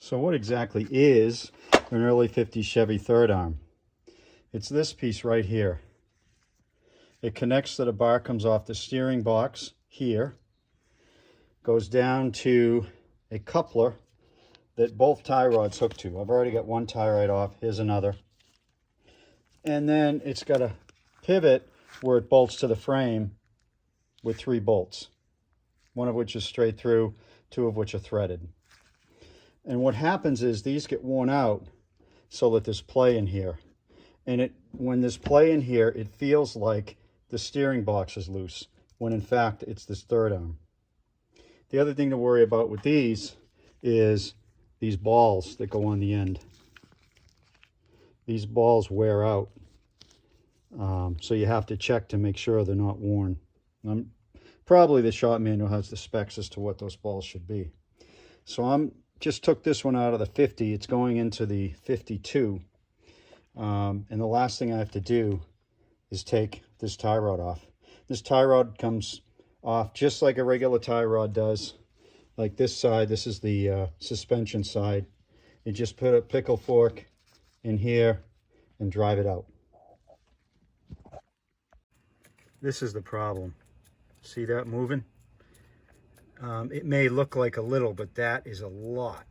So what exactly is an early 50s Chevy third arm? It's this piece right here. It connects to the bar, comes off the steering box here, goes down to a coupler that both tie rods hook to. I've already got one tie rod off. Here's another. And then it's got a pivot where it bolts to the frame with 3 bolts, one of which is straight through, 2 of which are threaded. And what happens is these get worn out so that there's play in here. And when there's play in here, it feels like the steering box is loose, when in fact it's this third arm. The other thing to worry about with these is these balls that go on the end. These balls wear out. So you have to check to make sure they're not worn. Probably the shop manual has the specs as to what those balls should be. So just took this one out of the 50. It's going into the 52. And the last thing I have to do is take this tie rod off. This tie rod comes off just like a regular tie rod does. Like this side, this is the suspension side. You just put a pickle fork in here and drive it out. This is the problem. See that moving? It may look like a little, but that is a lot.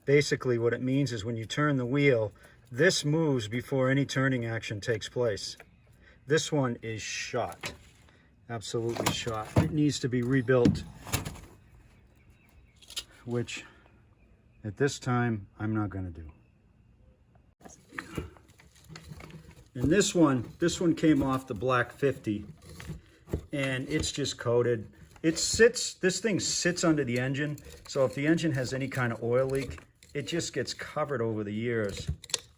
Basically what it means is when you turn the wheel, this moves before any turning action takes place. This one is shot. Absolutely shot. It needs to be rebuilt, which at this time I'm not going to do. And this one came off the black 50, and it's just coated. This thing sits under the engine, so if the engine has any kind of oil leak, it just gets covered over the years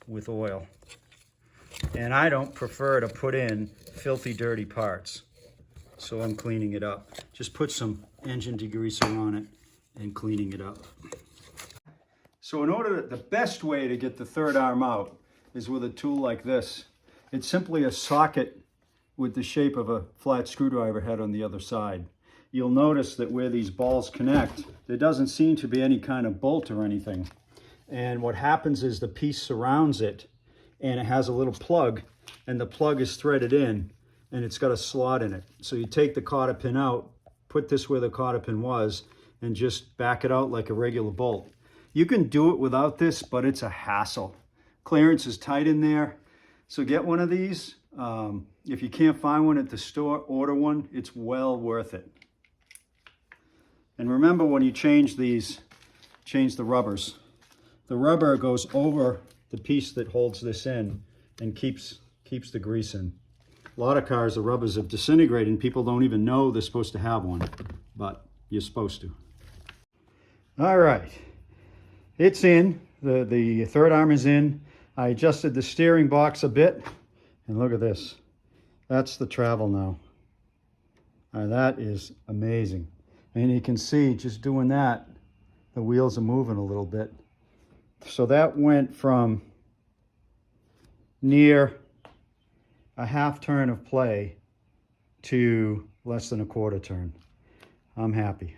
with oil. And I don't prefer to put in filthy, dirty parts, so I'm cleaning it up. Just put some engine degreaser on it and cleaning it up. So the best way to get the third arm out is with a tool like this. It's simply a socket with the shape of a flat screwdriver head on the other side. You'll notice that where these balls connect, there doesn't seem to be any kind of bolt or anything. And what happens is the piece surrounds it, and it has a little plug, and the plug is threaded in, and it's got a slot in it. So you take the cotter pin out, put this where the cotter pin was, and just back it out like a regular bolt. You can do it without this, but it's a hassle. Clearance is tight in there, so get one of these. If you can't find one at the store, order one. It's well worth it. And remember, when you change these, change the rubbers. The rubber goes over the piece that holds this in and keeps the grease in. A lot of cars, the rubbers have disintegrated and people don't even know they're supposed to have one, but you're supposed to. All right, it's in. The third arm is in. I adjusted the steering box a bit, and look at this. That's the travel now. That is amazing. And you can see, just doing that, the wheels are moving a little bit. So that went from near a half turn of play to less than a quarter turn. I'm happy.